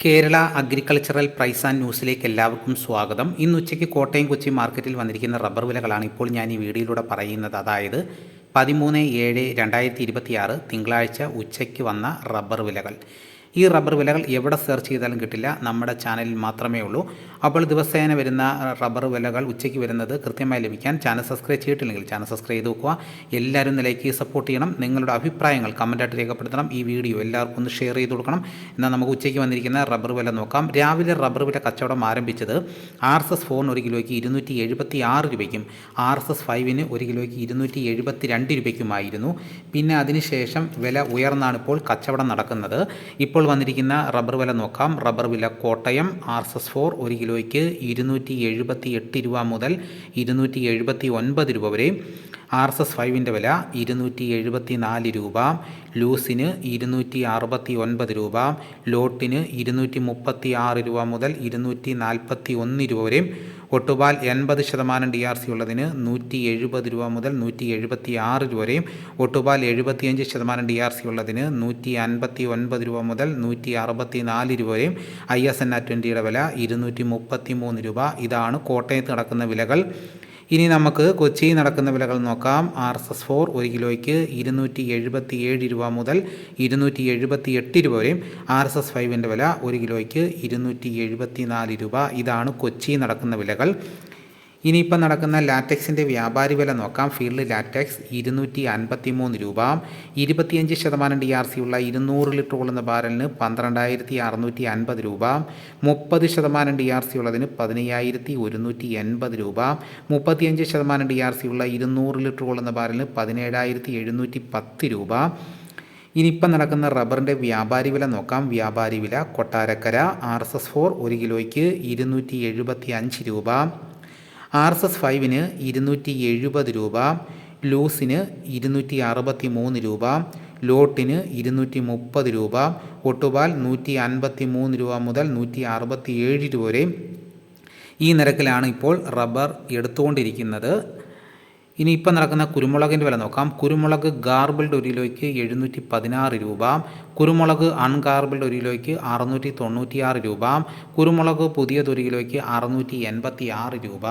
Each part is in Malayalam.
കേരള അഗ്രികൾച്ചറൽ പ്രൈസ് ആൻഡ് ന്യൂസിലേക്ക് എല്ലാവർക്കും സ്വാഗതം. ഇന്ന് ഉച്ചയ്ക്ക് കോട്ടയം കൊച്ചി മാർക്കറ്റിൽ വന്നിരിക്കുന്ന റബ്ബർ വിലകളാണ് ഇപ്പോൾ ഞാൻ ഈ വീഡിയോയിലൂടെ പറയുന്നത്. അതായത് 13/7/2026 തിങ്കളാഴ്ച ഉച്ചയ്ക്ക് വന്ന റബ്ബർ വിലകൾ. ഈ റബ്ബർ വിലകൾ എവിടെ സെർച്ച് ചെയ്താലും കിട്ടില്ല, നമ്മുടെ ചാനലിൽ മാത്രമേ ഉള്ളൂ. അപ്പോൾ ദിവസേന വരുന്ന റബ്ബർ വിലകൾ ഉച്ചയ്ക്ക് വരുന്നത് കൃത്യമായി ലഭിക്കാൻ ചാനൽ സബ്സ്ക്രൈബ് ചെയ്തിട്ടില്ലെങ്കിൽ ചാനൽ സബ്സ്ക്രൈബ് ചെയ്ത് നോക്കുക. എല്ലാവരും ലൈക്ക് സപ്പോർട്ട് ചെയ്യണം. നിങ്ങളുടെ അഭിപ്രായങ്ങൾ കമൻറ്റായിട്ട് രേഖപ്പെടുത്തണം. ഈ വീഡിയോ എല്ലാവർക്കും ഒന്ന് ഷെയർ ചെയ്ത് കൊടുക്കണം. എന്നാൽ നമുക്ക് ഉച്ചയ്ക്ക് വന്നിരിക്കുന്ന റബ്ബർ വില നോക്കാം. രാവിലെ റബ്ബർ വില കച്ചവടം ആരംഭിച്ചത് RSS 4 1 കിലോയ്ക്ക് 276 രൂപയ്ക്കും RSS 5 1 കിലോയ്ക്ക് 272 രൂപയ്ക്കുമായിരുന്നു. പിന്നെ അതിനുശേഷം വില ഉയർന്നാണ് ഇപ്പോൾ കച്ചവടം നടക്കുന്നത്. ഇപ്പോൾ വന്നിരിക്കുന്ന റബ്ബർ വില നോക്കാം. റബ്ബർ വില കോട്ടയം RSS 4 1 കിലോയ്ക്ക് 278 രൂപ മുതൽ 279 രൂപ വരെ. RSS 5 വില 274 രൂപ, ലൂസിന് 269 രൂപ, ലോട്ടിന് 236 രൂപ മുതൽ 241 രൂപ വരെ. ഒട്ടുപാൽ 80% DRC ഉള്ളതിന് 170 രൂപ മുതൽ 176 രൂപ വരെയും, ഒട്ടുപാൽ 75% DRC ഉള്ളതിന് 159 രൂപ മുതൽ 164 രൂപ വരെയും. ISNA 20 വില 233 രൂപ. ഇതാണ് കോട്ടയത്ത് നടക്കുന്ന വിലകൾ. ഇനി നമുക്ക് കൊച്ചിയിൽ നടക്കുന്ന വിലകൾ നോക്കാം. RSS 4 1 കിലോയ്ക്ക് 277 രൂപ മുതൽ 278 രൂപ വരെയും. RSS 5 വില 1 കിലോയ്ക്ക് 274 രൂപ. ഇതാണ് കൊച്ചിയിൽ നടക്കുന്ന വിലകൾ. ഇനിയിപ്പം നടക്കുന്ന ലാറ്റക്സിൻ്റെ വ്യാപാരി വില നോക്കാം. ഫീൽഡ് ലാറ്റക്സ് 253 രൂപ. 25% DRC ഉള്ള 200 ലിറ്റർ കൊള്ളുന്ന ബാരലിന് 12,650 രൂപ. 30% DRC ഉള്ളതിന് 15,180 രൂപ. 35% DRC ഉള്ള 200 ലിറ്റർ കൊള്ളുന്ന ബാരലിന് 17,710 രൂപ. ഇനിയിപ്പം നടക്കുന്ന റബ്ബറിൻ്റെ വ്യാപാരി വില നോക്കാം. വ്യാപാരി വില കൊട്ടാരക്കര RSS 4 1 കിലോയ്ക്ക് 275 രൂപ. RSS 5 270 രൂപ, ലൂസിന് 263 രൂപ, ലോട്ടിന് 230 രൂപ, ഒട്ടുപാൽ 153 രൂപ മുതൽ 167 രൂപ വരെ. ഈ നിരക്കിലാണ് ഇപ്പോൾ റബ്ബർ എടുത്തുകൊണ്ടിരിക്കുന്നത്. ഇനിയിപ്പോൾ നടക്കുന്ന കുരുമുളകിൻ്റെ വില നോക്കാം. കുരുമുളക് ഗാർബിൾഡ് 1 കിലോയ്ക്ക് 716 രൂപ, കുരുമുളക് അൺഗാർബിൾഡ് 1 കിലോയ്ക്ക് 696 രൂപ, കുരുമുളക് പുതിയത് 1 കിലോയ്ക്ക് 686 രൂപ.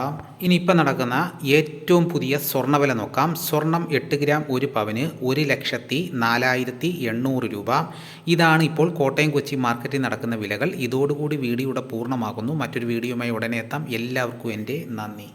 ഇനിയിപ്പോൾ നടക്കുന്ന ഏറ്റവും പുതിയ സ്വർണ്ണവില നോക്കാം. സ്വർണം 8 ഗ്രാം 1 പവന് 1,04,800 രൂപ. ഇതാണ് ഇപ്പോൾ കോട്ടയം കൊച്ചി മാർക്കറ്റിൽ നടക്കുന്ന വിലകൾ. ഇതോടുകൂടി വീഡിയോയുടെ പൂർണ്ണമാകുന്നു. മറ്റൊരു വീഡിയോയുമായി ഉടനെ എത്താം. എല്ലാവർക്കും എൻ്റെ നന്ദി.